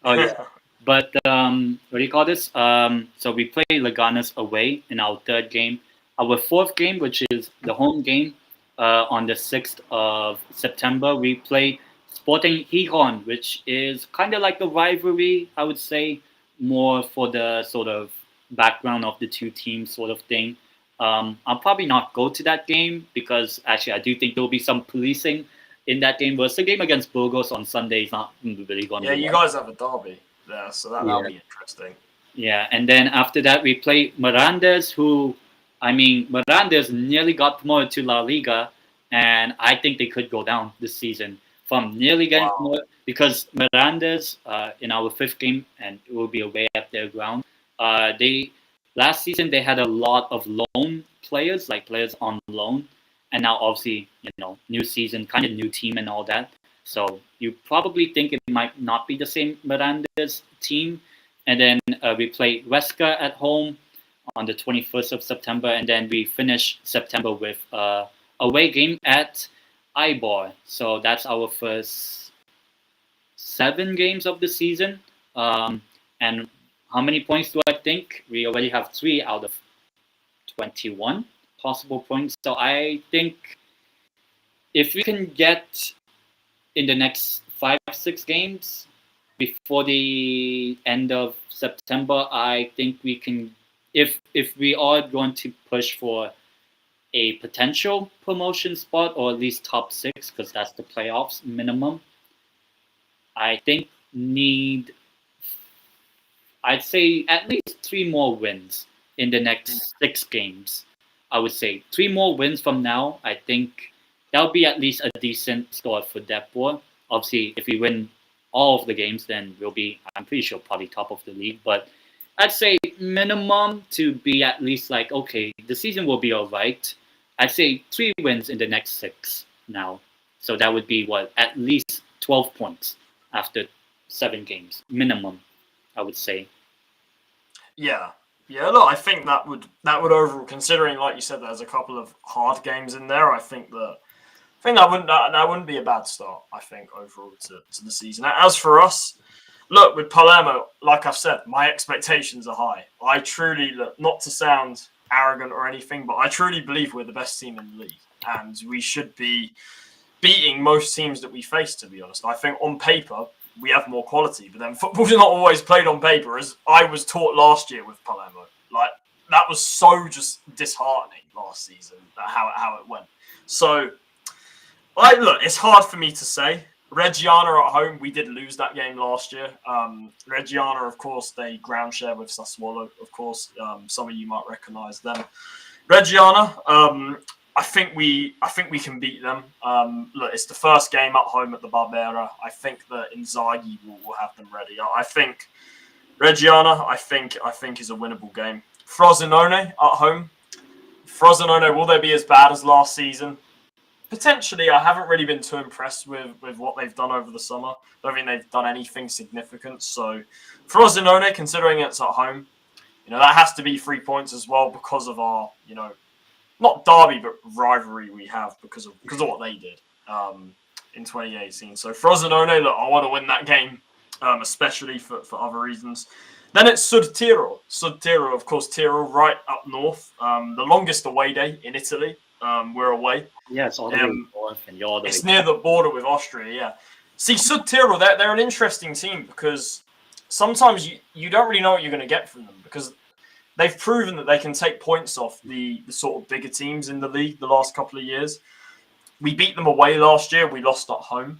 Oh yeah. But what do you call this? So we play Leganes away in our 3rd game. Our 4th game, which is the home game, on the 6th of September, we play Sporting Gijon, which is kind of like a rivalry, I would say, more for the sort of background of the two teams sort of thing. I'll probably not go to that game because actually I do think there will be some policing in that game. But the game against Burgos on Sunday is not really going to Yeah, be. you guys have a derby there, so that'll Yeah. be interesting. Yeah, and then after that we play Mirandes, who, I mean, Mirandes nearly got promoted to La Liga, and I think they could go down this season from nearly getting Wow. promoted because Mirandes, in our fifth game, and it will be away at their ground. They last season they had a lot of loan players, like players on loan, and now obviously new season, kind of new team and all that. So you probably think it might not be the same Mirandes team. And then we play Huesca at home on the 21st of September, and then we finish September with away game at Ybor. So that's our first 7 games of the season. And how many points do I think? We already have 3 out of 21 possible points. So I think if we can get in the next 5-6 games before the end of September, I think we can. If we are going to push for a potential promotion spot or at least top 6, because that's the playoffs minimum, I think I'd say at least 3 more wins in the next 6 games. I would say 3 more wins from now. I think that'll be at least a decent score for Depor. Obviously, if we win all of the games, then we'll be, I'm pretty sure, probably top of the league. But I'd say minimum to be at least like, okay, the season will be all right. I'd say 3 wins in the next 6 now. So that would be at least 12 points after 7 games minimum, I would say. Yeah. Look, I think that would overall, considering, like you said, there's a couple of hard games in there. I think that wouldn't be a bad start. I think overall to the season. As for us, look, with Palermo, like I've said, my expectations are high. I truly, look, not to sound arrogant or anything, but I truly believe we're the best team in the league, and we should be beating most teams that we face. To be honest, I think on paper we have more quality, but then football's not always played on paper, as I was taught last year with Palermo. Like, that was so just disheartening last season, how it went. So, look, it's hard for me to say. Reggiana at home, we did lose that game last year. Reggiana, of course, they ground share with Sassuolo. Of course, some of you might recognise them. Reggiana, I think we can beat them. Look, it's the first game at home at the Barbera. I think that Inzaghi will have them ready. I think Reggiana, I think is a winnable game. Frosinone at home. Frosinone, will they be as bad as last season? Potentially. I haven't really been too impressed with what they've done over the summer. I don't think they've done anything significant. So Frosinone, considering it's at home, that has to be 3 points as well because of our, not derby, but rivalry we have because of what they did in 2018. So Frosinone, look, I want to win that game, especially for other reasons. Then it's Sud Tirol. Sud Tirol, of course, Tirol, right up north. The longest away day in Italy. We're away. Yeah, it's all the way north, and you're all the way. It's near the border with Austria. Yeah. See, Sud Tirol, they're an interesting team because sometimes you don't really know what you're going to get from them because they've proven that they can take points off the sort of bigger teams in the league the last couple of years. We beat them away last year. We lost at home.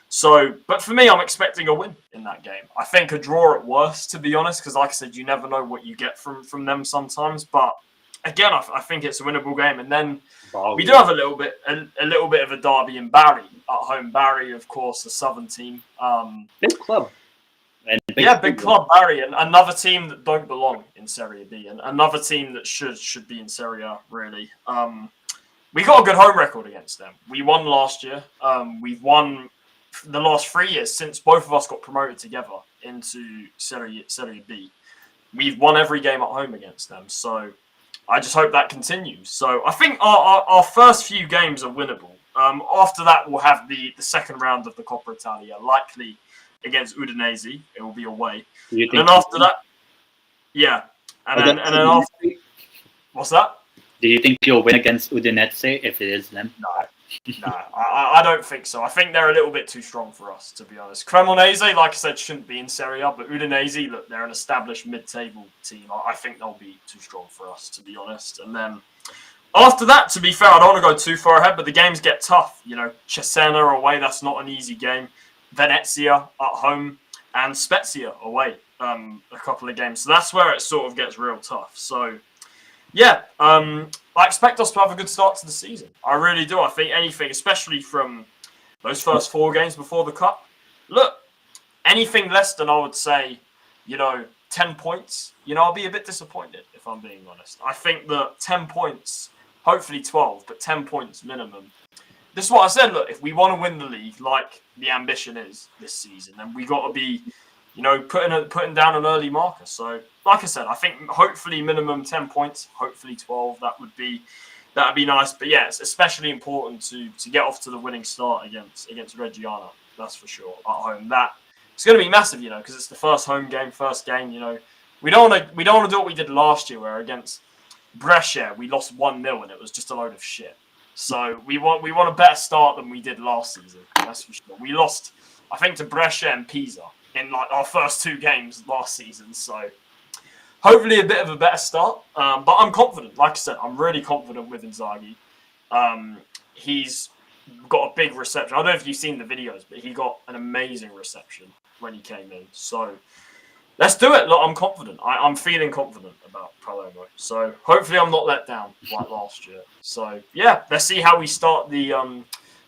So, but for me, I'm expecting a win in that game. I think a draw at worst, to be honest, because like I said, you never know what you get from them sometimes. But again, I think it's a winnable game. And then we do have a little bit of a derby in Bari at home. Bari, of course, the southern team. Big club. Big club, Bari, and another team that don't belong in Serie B, and another team that should be in Serie A, really. We got a good home record against them. We won last year. We've won the last 3 years since both of us got promoted together into Serie B. We've won every game at home against them, so I just hope that continues. So I think our first few games are winnable. After that, we'll have the second round of the Coppa Italia, likely against Udinese. It will be away. And then after that, yeah. And then after, what's that? Do you think you'll win against Udinese if it is them? No, No, I don't think so. I think they're a little bit too strong for us, to be honest. Cremonese, like I said, shouldn't be in Serie A, but Udinese, look, they're an established mid-table team. I think they'll be too strong for us, to be honest. And then after that, to be fair, I don't want to go too far ahead, but the games get tough. You know, Cesena away, that's not an easy game. Venezia at home and Spezia away, a couple of games. So that's where it sort of gets real tough. So, yeah, I expect us to have a good start to the season. I really do. I think anything, especially from those first 4 games before the Cup, look, anything less than, I would say, 10 points, I'll be a bit disappointed, if I'm being honest. I think that 10 points, hopefully 12, but 10 points minimum. This is what I said, look, if we want to win the league, like the ambition is this season, then we got to be, putting down an early marker. So, like I said, I think hopefully minimum 10 points, hopefully 12. That would be nice. But yeah, it's especially important to get off to the winning start against Reggiana. That's for sure at home. It's going to be massive, because it's the first home game, first game. We don't want to do what we did last year, where against Brescia we lost 1-0 and it was just a load of shit. So we want a better start than we did last season. That's for sure. We lost, I think, to Brescia and Pisa in like our first 2 games last season. So hopefully a bit of a better start. But I'm confident. Like I said, I'm really confident with Inzaghi. He's got a big reception. I don't know if you've seen the videos, but he got an amazing reception when he came in. So let's do it. Look, I'm confident. I'm feeling confident about Palermo. So hopefully I'm not let down like last year. So yeah, let's see how we start the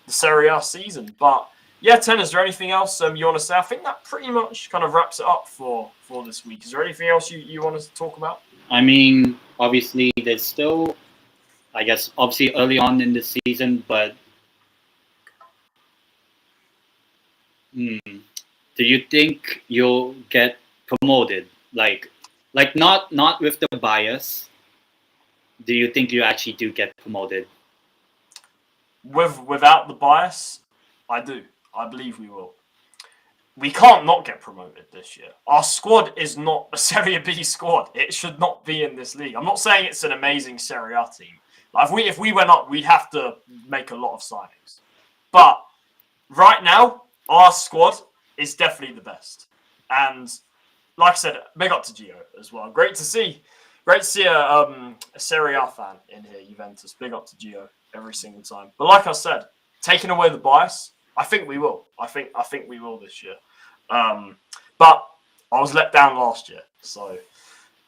Serie A season. But yeah, Ten, is there anything else you want to say? I think that pretty much kind of wraps it up for this week. Is there anything else you want us to talk about? I mean, obviously, there's still, I guess, obviously early on in the season, but do you think you'll get promoted? Like not with the bias. Do you think you actually do get promoted? Without the bias, I do. I believe we will. We can't not get promoted this year. Our squad is not a Serie B squad. It should not be in this league. I'm not saying it's an amazing Serie A team. Like if we went up, we'd have to make a lot of signings. But right now, our squad is definitely the best. And like I said, big up to Gio as well. Great to see a Serie A fan in here, Juventus. Big up to Gio every single time. But like I said, taking away the bias, I think we will. I think we will this year. But I was let down last year,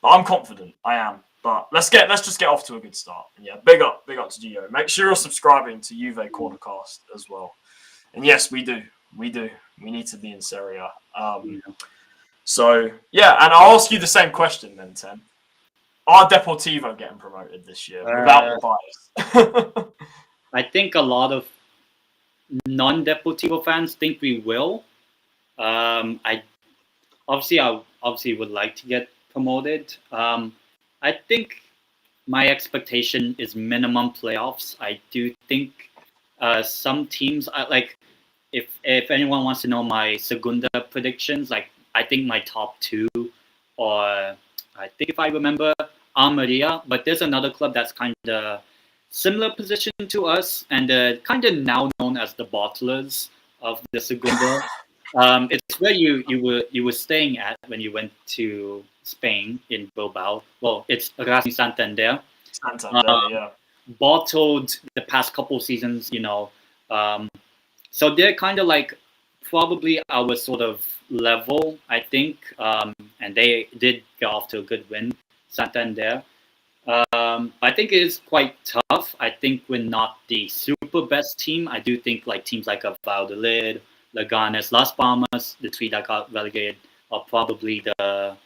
but I'm confident. I am. But let's just get off to a good start. And yeah, big up to Gio. Make sure you're subscribing to Juve Cornercast as well. And yes, we do. We need to be in Serie A. So yeah, and I'll ask you the same question then, Ten. Are Deportivo getting promoted this year without the bias? I think a lot of non-Deportivo fans think we will. I obviously would like to get promoted. I think my expectation is minimum playoffs. I do think some teams, like if anyone wants to know my Segunda predictions, like I think my top 2, or I think if I remember, Almeria, but there's another club that's kind of similar position to us, and kind of now known as the bottlers of the Segunda. It's where you were staying at when you went to Spain in Bilbao. Well, it's Racing Santander. Yeah. Bottled the past couple seasons, so they're kind of like probably our sort of level, I think. And they did get off to a good win, Santander. I think it is quite tough. I think we're not the super best team. I do think like teams like Valladolid, Leganes, Las Palmas, the 3 that got relegated, are probably the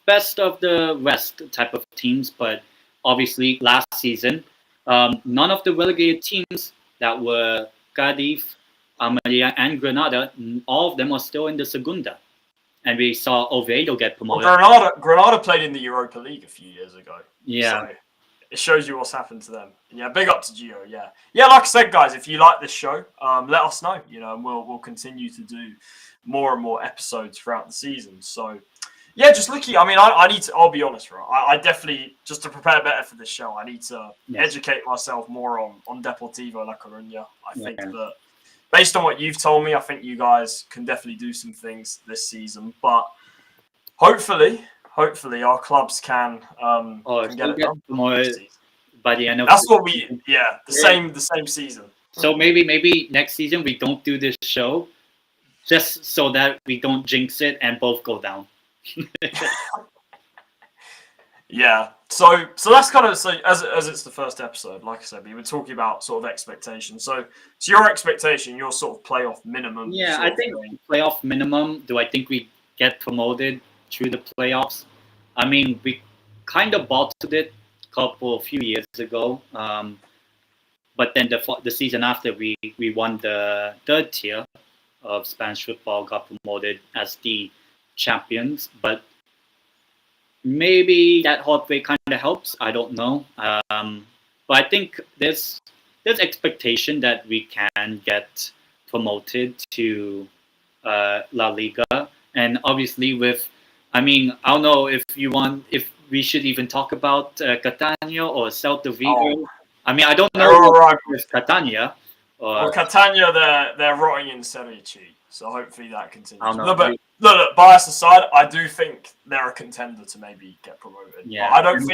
best of the rest type of teams. But obviously last season, none of the relegated teams that were Cadiz, Almeria, and Granada, all of them are still in the Segunda. And we saw Oviedo get promoted. Well, Granada played in the Europa League a few years ago. Yeah. So it shows you what's happened to them. Yeah, big up to Gio. Yeah. Yeah, like I said, guys, if you like this show, let us know. And we'll continue to do more and more episodes throughout the season. So Yeah, just looking. I mean, I need to. I'll be honest, right? I definitely, just to prepare better for this show, I need to educate myself more on Deportivo La Coruña. I think that based on what you've told me, I think you guys can definitely do some things this season. But hopefully our clubs can get it done by the end of. That's what we. Yeah, the same season. So maybe next season we don't do this show, just so that we don't jinx it and both go down. Yeah, so that's kind of as it's the first episode. Like I said, we were talking about sort of expectations. So your expectation, your sort of playoff minimum. Yeah, I think playoff minimum. Do I think we get promoted through the playoffs? I mean, we kind of bottled it a few years ago, but then the season after we won the third tier of Spanish football, got promoted as the champions, but maybe that hot way kind of helps. I don't know, but I think there's expectation that we can get promoted to La Liga, and obviously I don't know if we should even talk about Catania or Celta Vigo. I mean, I don't know with Catania. Well, Catania, they're rotting in Serie C, so hopefully that continues. Look, bias aside, I do think they're a contender to maybe get promoted. Yeah, I don't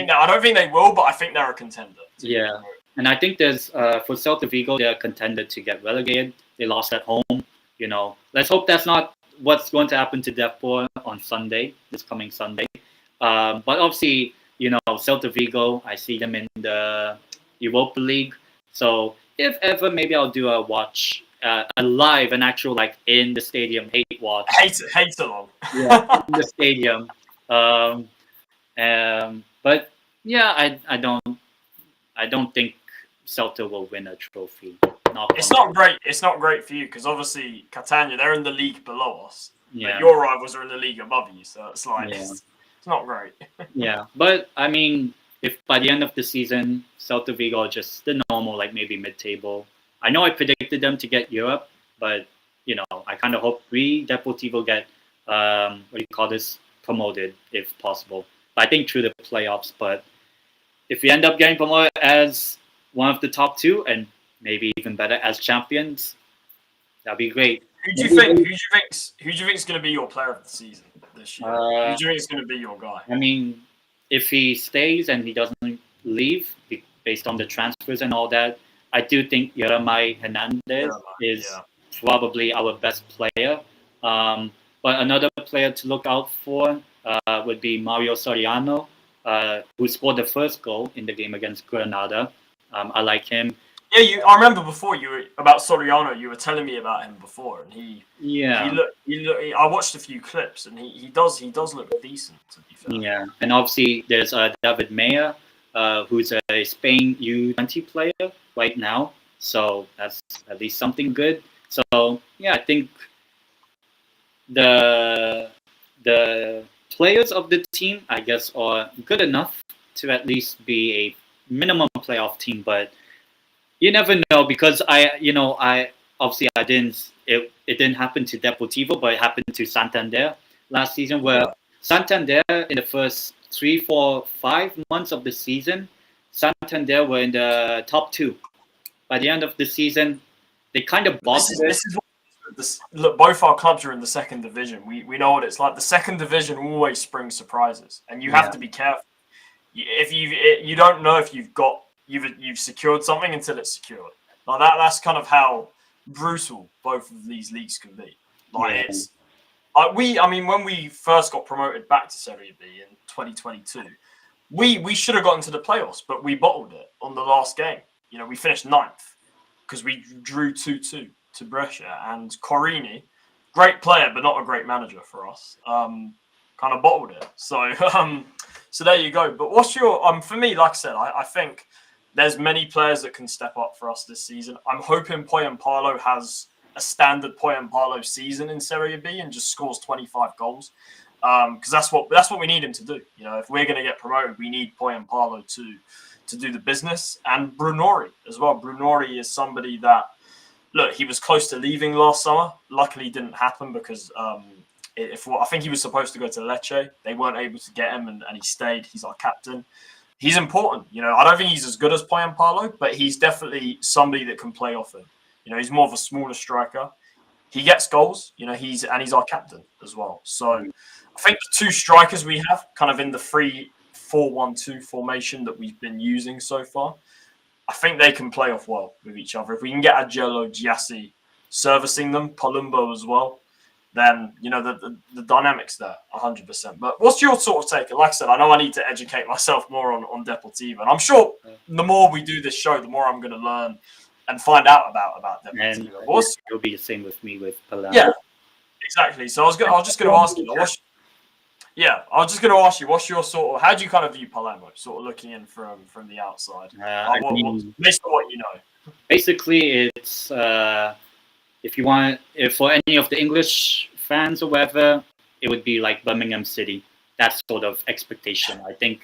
think they will, but I think they're a contender. Yeah, and I think there's for Celta Vigo, they're a contender to get relegated. They lost at home. You know, let's hope that's not what's going to happen to Depor on this coming Sunday. But obviously, you know, Celta Vigo, I see them in the Europa League. So if ever, maybe I'll do a watch, a live, an actual like in the stadium hate watch. Hate along. Yeah, in the stadium. But yeah, I don't think Celta will win a trophy. It's not great. It's not great for you because obviously Catania, they're in the league below us. Yeah. Your rivals are in the league above you, so it's like it's not great. Yeah, but I mean, if by the end of the season, Celta Vigo are just the normal, like maybe mid-table. I know I predicted them to get Europe, but you know, I kind of hope we Deportivo get promoted if possible. But I think through the playoffs. But if we end up getting promoted as one of the top two, and maybe even better as champions, that'd be great. Who do you think is going to be your player of the season this year? Who do you think is going to be your guy? I mean, if he stays and he doesn't leave, based on the transfers and all that, I do think Yeremay Hernandez is probably our best player. But another player to look out for would be Mario Soriano, who scored the first goal in the game against Granada. I like him. Yeah, I remember before about Soriano. You were telling me about him before, and he I watched a few clips, and he does look decent, to be fair. Yeah, and obviously there's David Maya, who's a Spain U20 player right now, so that's at least something good. So yeah, I think the players of the team, I guess, are good enough to at least be a minimum playoff team, but you never know because it didn't happen to Deportivo, but it happened to Santander last season, where Santander in the first 3, 4, 5 months of the season, Santander were in the top 2. By the end of the season, they kind of bottled it. Look, both our clubs are in the second division. We know what it's like. The second division always springs surprises, and you have to be careful. If you don't know if you've secured something until it's secured. Like that's kind of how brutal both of these leagues can be. Like it's like when we first got promoted back to Serie B in 2022, we should have gotten to the playoffs, but we bottled it on the last game. You know, we finished 9th because we drew 2-2 to Brescia, and Corini, great player but not a great manager for us, kind of bottled it. So so there you go. But what's your for me, like I said, I think there's many players that can step up for us this season. I'm hoping Poyampalo has a standard Poyampalo season in Serie B and just scores 25 goals. Because that's what we need him to do. You know, if we're going to get promoted, we need Poyampalo to do the business. And Brunori as well. Brunori is somebody that, look, he was close to leaving last summer. Luckily, it didn't happen because I think he was supposed to go to Lecce. They weren't able to get him, and he stayed. He's our captain. He's important. I don't think he's as good as Palermo, but he's definitely somebody that can play off him. He's more of a smaller striker. He gets goals. He's our captain as well. So I think the two strikers we have kind of in the 3-4-1-2 formation that we've been using so far, I think they can play off well with each other. If we can get Agello, Giassi servicing them, Palumbo as well, then, the dynamics there, 100%. But what's your sort of take? Like I said, I know I need to educate myself more on Deportivo. And I'm sure the more we do this show, the more I'm going to learn and find out about Deportivo. And it'll be the same with me with Palermo. Yeah, exactly. So I was just going to ask you, what's your sort of, how do you kind of view Palermo, sort of looking in from the outside? Based on what you know. Basically, it's if for any of the English fans or whatever, it would be like Birmingham City. That sort of expectation. I think.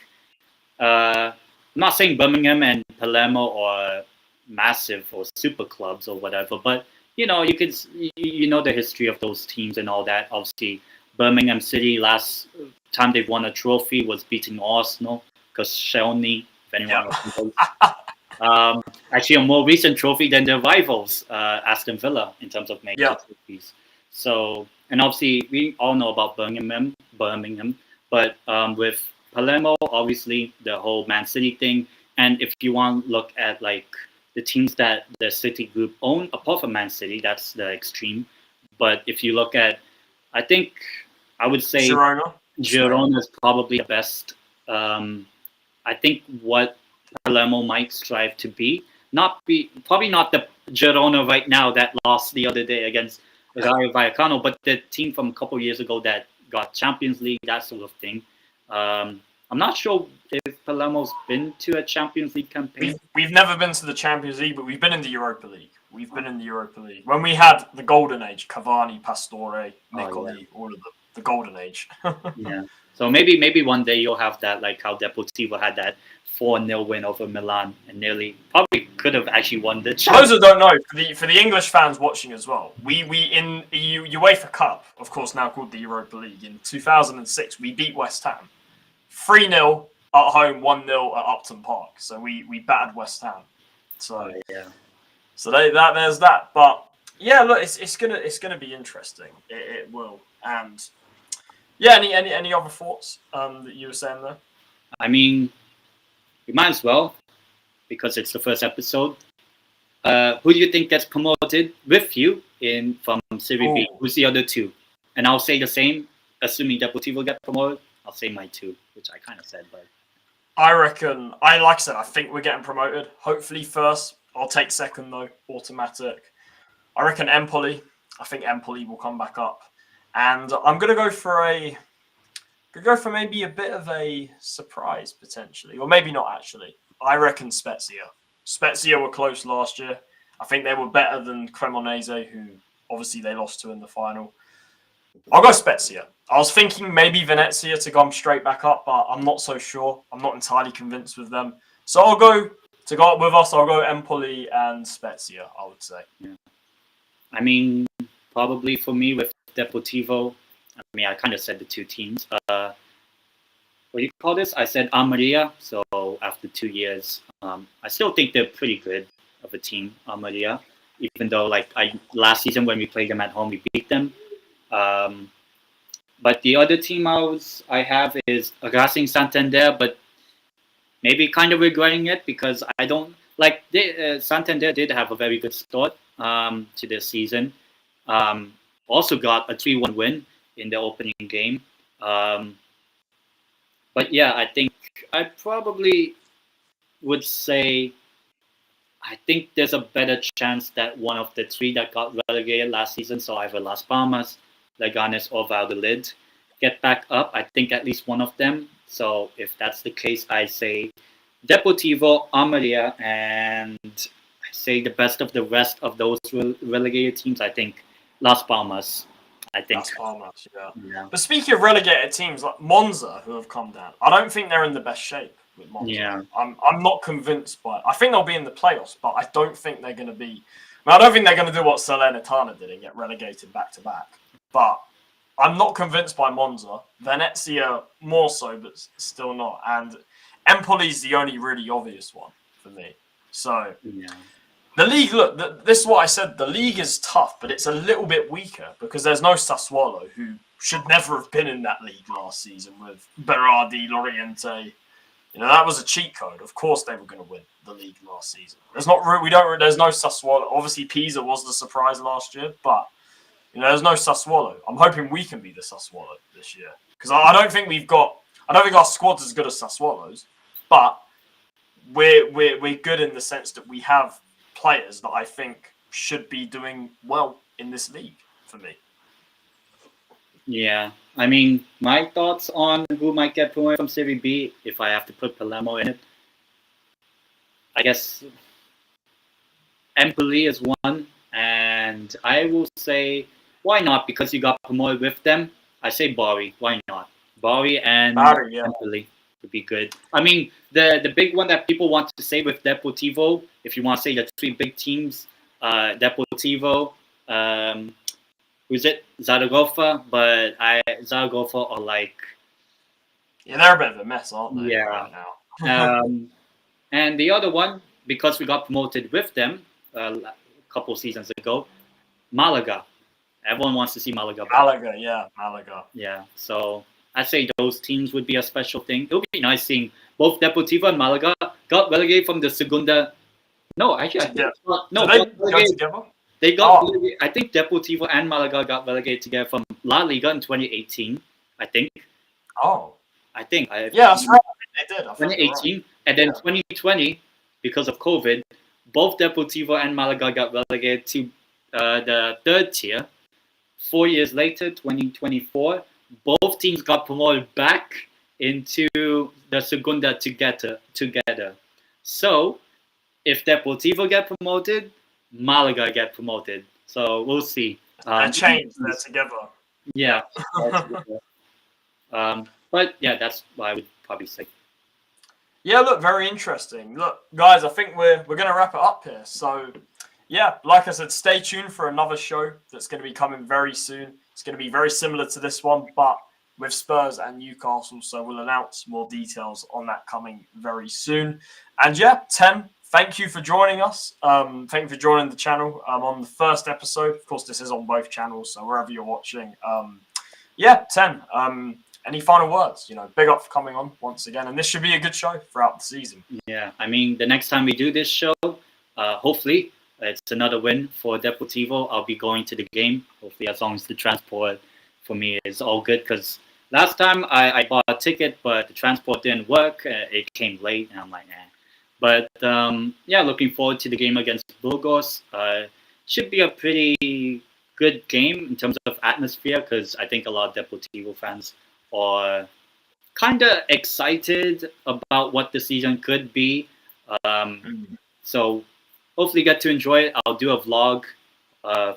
I'm not saying Birmingham and Palermo are massive or super clubs or whatever, but you could the history of those teams and all that. Obviously, Birmingham City last time they won a trophy was beating Arsenal because Shelny, if anyone knows. Actually, a more recent trophy than their rivals, Aston Villa, in terms of major trophies. So, and obviously, we all know about Birmingham, but with Palermo, obviously, the whole Man City thing. And if you want to look at like the teams that the City group own, apart from Man City, that's the extreme. But if you look at, I think I would say Girona is probably the best. I think what Palermo might strive to be, probably not the Girona right now that lost the other day against Rayo Vallecano, but the team from a couple of years ago that got Champions League, that sort of thing. I'm not sure if Palermo's been to a Champions League campaign. We've never been to the Champions League, but we've been in the Europa League. When we had the golden age, Cavani, Pastore, Nicoli, all of the golden age. Yeah. So maybe one day you'll have that, like how Deportivo had that 4-0 win over Milan and probably could have actually won the Champions. Those who don't know, for the English fans watching as well, we in the UEFA Cup, of course now called the Europa League, in 2006 we beat West Ham 3-0 at home, 1-0 at Upton Park. So we battered West Ham. So so there's that. But yeah, look, it's gonna be interesting. It will. And yeah, any other thoughts that you were saying there? I mean, we might as well, because it's the first episode. Who do you think gets promoted with you from Serie B? Who's the other two? And I'll say the same, assuming Deportivo get promoted. I'll say my two, which I kind of said, but I reckon, like I said, I think we're getting promoted. Hopefully first. I'll take second though, automatic. I reckon Empoli. I think Empoli will come back up. And I'm gonna go for maybe a bit of a surprise potentially, or maybe not actually. I reckon Spezia. Spezia were close last year. I think they were better than Cremonese, who obviously they lost to in the final. I'll go Spezia. I was thinking maybe Venezia to come straight back up, but I'm not so sure. I'm not entirely convinced with them. So I'll go with us. I'll go Empoli and Spezia, I would say. Yeah. I mean, probably for me with Deportivo, I kind of said the two teams. What do you call this? I said Almeria. So after 2 years, I still think they're pretty good of a team, Almeria. Even though last season when we played them at home, we beat them. But the other team I have is Racing Santander, but maybe kind of regretting it because I don't like Santander did have a very good start to this season. Also got a 3-1 win in the opening game. But yeah, I think I probably would say I think there's a better chance that one of the three that got relegated last season, so either Las Palmas, Leganes, or Valladolid, get back up. I think at least one of them. So if that's the case, I say Deportivo, Almeria, and I say the best of the rest of those relegated teams. I think Las Palmas. Las Palmas, yeah. But speaking of relegated teams like Monza, who have come down, I don't think they're in the best shape with Monza. Yeah. I'm not convinced by it. I think they'll be in the playoffs, but I don't think they're going to be. I don't think they're going to do what Salernitana did and get relegated back to back. But I'm not convinced by Monza. Venezia more so, but still not. And Empoli's the only really obvious one for me. So Yeah. the league, look, this is what I said. The league is tough, but it's a little bit weaker because there's no Sassuolo, who should never have been in that league last season with Berardi, Loriente. You know, that was a cheat code. Of course, they were going to win the league last season. There's no Sassuolo. Obviously, Pisa was the surprise last year, but you know, there's no Sassuolo. I'm hoping we can be the Sassuolo this year because I don't think our squad's as good as Sassuolo's, but we're good in the sense that we have players that I think should be doing well in this league for me. Yeah, I mean, my thoughts on who might get promoted from Serie B, if I have to put Palermo in it, I guess Empoli is one, and I will say, why not? Because you got promoted with them. I say Bari. Why not? Bari and Empoli would be good. I mean, the big one that people want to say with Deportivo, if you want to say the three big teams, Deportivo, who's it? Zaragoza, but Zaragoza are like... Yeah, they're a bit of a mess, aren't they? Yeah. Right now. And the other one, because we got promoted with them a couple seasons ago, Malaga. Everyone wants to see Malaga back. Malaga. Yeah, so I'd say those teams would be a special thing. It would be nice seeing both Deportivo and Malaga got relegated from the Segunda. No, actually, I think they go together? They got relegated. I think Deportivo and Malaga got relegated together from La Liga in 2018. I think. Oh. I think. Yeah, that's right. They did. 2018, right. And then 2020, because of COVID, both Deportivo and Malaga got relegated to the third tier. 4 years later, 2024, both teams got promoted back into the Segunda together. So, if Deportivo get promoted, Malaga get promoted. So we'll see. They're together. Yeah. But yeah, that's what I would probably say. Yeah, look, very interesting. Look, guys, I think we're going to wrap it up here. So, yeah, like I said, stay tuned for another show that's going to be coming very soon. It's going to be very similar to this one, but with Spurs and Newcastle. So we'll announce more details on that coming very soon. And yeah, Tem, thank you for joining us. Thank you for joining the channel on the first episode. Of course, this is on both channels, so wherever you're watching. Yeah, Tem, any final words? You know, big up for coming on once again. And this should be a good show throughout the season. Yeah, I mean, the next time we do this show, hopefully it's another win for Deportivo. I'll be going to the game, hopefully, as long as the transport for me is all good. Because last time I bought a ticket, but the transport didn't work. It came late, and I'm like, nah. But yeah, looking forward to the game against Burgos. Should be a pretty good game in terms of atmosphere, because I think a lot of Deportivo fans are kind of excited about what the season could be. So hopefully get to enjoy it. I'll do a vlog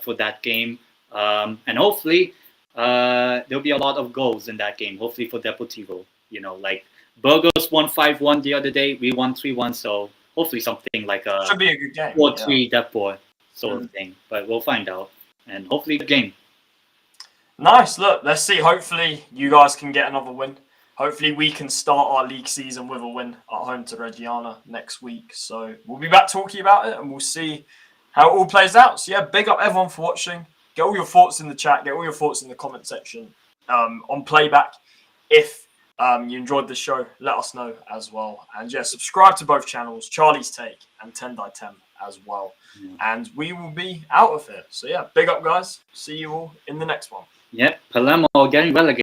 for that game. And hopefully there'll be a lot of goals in that game, hopefully for Deportivo. You know, like Burgos won 5-1 the other day. We won 3-1. So hopefully something like a should be a good game. 4-3 Depor sort of thing. But we'll find out. And hopefully the game. Nice. Look, let's see. Hopefully you guys can get another win. Hopefully we can start our league season with a win at home to Reggiana next week. So we'll be back talking about it and we'll see how it all plays out. So yeah, big up everyone for watching. Get all your thoughts in the chat. Get all your thoughts in the comment section on playback. If you enjoyed the show, let us know as well. And yeah, subscribe to both channels, Charlie's Take and 10x10 as well. And we will be out of here. So yeah, big up guys. See you all in the next one. Yep, Palermo getting relegated.